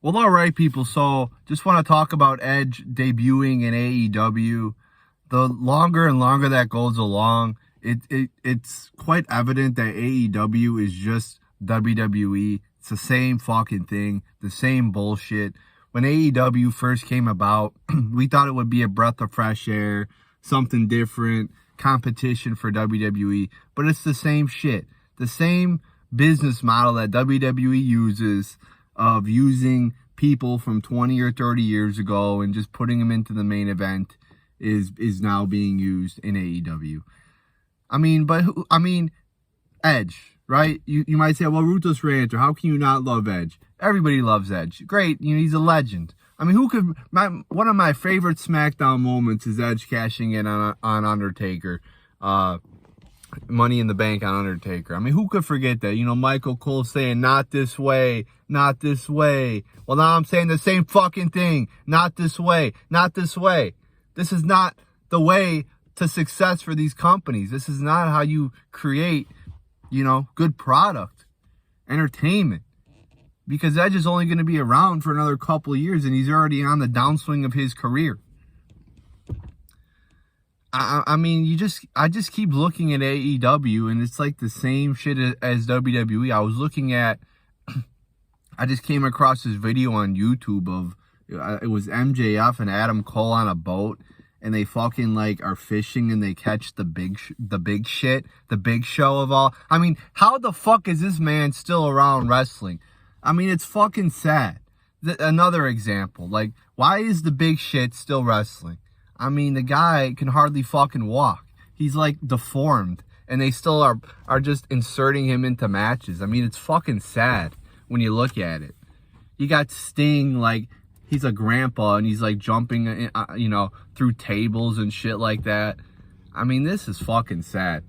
Well, all right, people. So just want to talk about Edge debuting in AEW. The longer and longer that goes along, it's quite evident that AEW is just WWE. It's the same fucking thing, the same bullshit. When AEW first came about, we thought it would be a breath of fresh air, something different, competition for WWE, but it's the same shit. The same business model that WWE uses of using people from 20 or 30 years ago and just putting them into the main event is now being used in AEW. Edge, right? You might say, well, Ruthless Rancher, how can you not love Edge? Everybody loves Edge. Great, he's a legend. One of my favorite SmackDown moments is Edge cashing in on Undertaker. Money in the Bank on Undertaker. Who could forget that? Michael Cole saying, not this way, not this way. Well, now I'm saying the same fucking thing. Not this way, not this way. This is not the way to success for these companies. This is not how you create, good product, entertainment. Because Edge is only going to be around for another couple of years, and he's already on the downswing of his career. I just keep looking at AEW, and it's like the same shit as WWE. I just came across this video on YouTube of, it was MJF and Adam Cole on a boat, and they fucking are fishing, and they catch the big shit, the Big Show of all. How the fuck is this man still around wrestling? It's fucking sad. Another example, why is the Big Shit still wrestling? The guy can hardly fucking walk. He's deformed, and they still are just inserting him into matches. It's fucking sad when you look at it. You got Sting, he's a grandpa, and he's jumping, through tables and shit like that. This is fucking sad.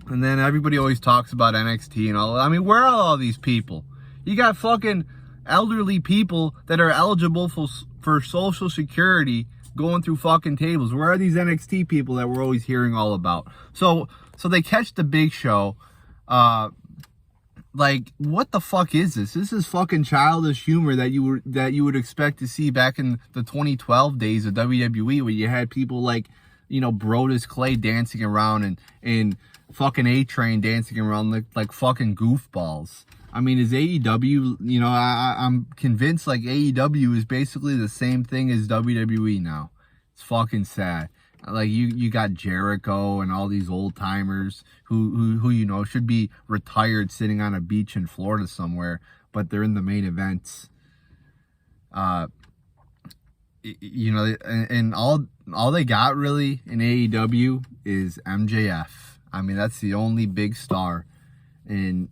And then everybody always talks about NXT and all. Where are all these people? You got fucking elderly people that are eligible for Social Security going through fucking tables. Where are these NXT people that we're always hearing all about? So they catch the Big Show. What the fuck is this? This is fucking childish humor that you would expect to see back in the 2012 days of WWE, where you had people Brodus Clay dancing around and fucking A-Train dancing around like fucking goofballs. Is AEW, I'm convinced AEW is basically the same thing as WWE now. It's fucking sad. You got Jericho and all these old timers who should be retired sitting on a beach in Florida somewhere, but they're in the main events. And all they got really in AEW is MJF. That's the only big star. And,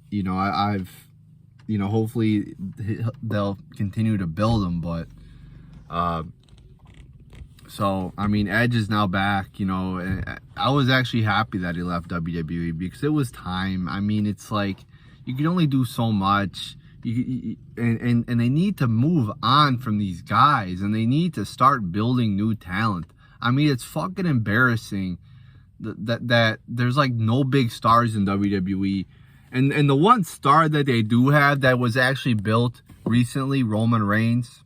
hopefully they'll continue to build them, but, Edge is now back, I was actually happy that he left WWE because it was time. It's you can only do so much, and they need to move on from these guys, and they need to start building new talent. It's fucking embarrassing that there's no big stars in WWE. And the one star that they do have that was actually built recently, Roman Reigns,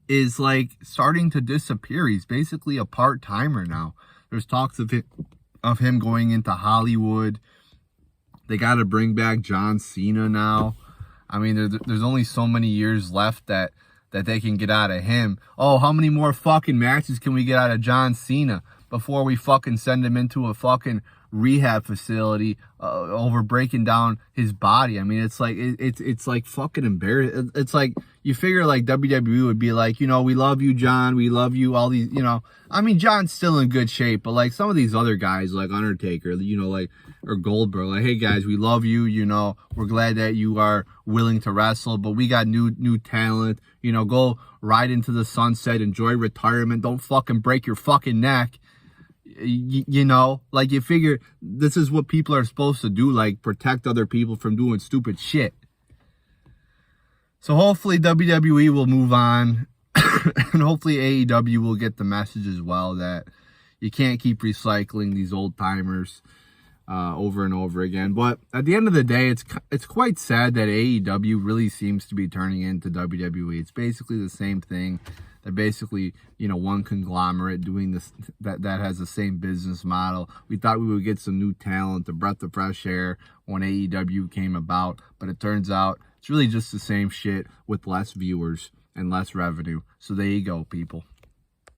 is starting to disappear. He's basically a part-timer now. There's talks of him going into Hollywood. They got to bring back John Cena now. There's only so many years left that they can get out of him. Oh, how many more fucking matches can we get out of John Cena before we fucking send him into a fucking rehab facility over breaking down his body? It's fucking embarrassing. It's you figure WWE would be we love you, John, we love you, all these, John's still in good shape, but some of these other guys Undertaker, or Goldberg, hey guys, we love you, we're glad that you are willing to wrestle, but we got new talent, go ride into the sunset, enjoy retirement, don't fucking break your fucking neck. You figure this is what people are supposed to do, protect other people from doing stupid shit. So hopefully WWE will move on, and hopefully AEW will get the message as well that you can't keep recycling these old timers. over and over again. But at the end of the day, it's quite sad that AEW really seems to be turning into WWE. It's basically the same thing. They're basically, one conglomerate doing this that has the same business model. We thought we would get some new talent, a breath of fresh air when AEW came about, but it turns out it's really just the same shit with less viewers and less revenue. So there you go, people.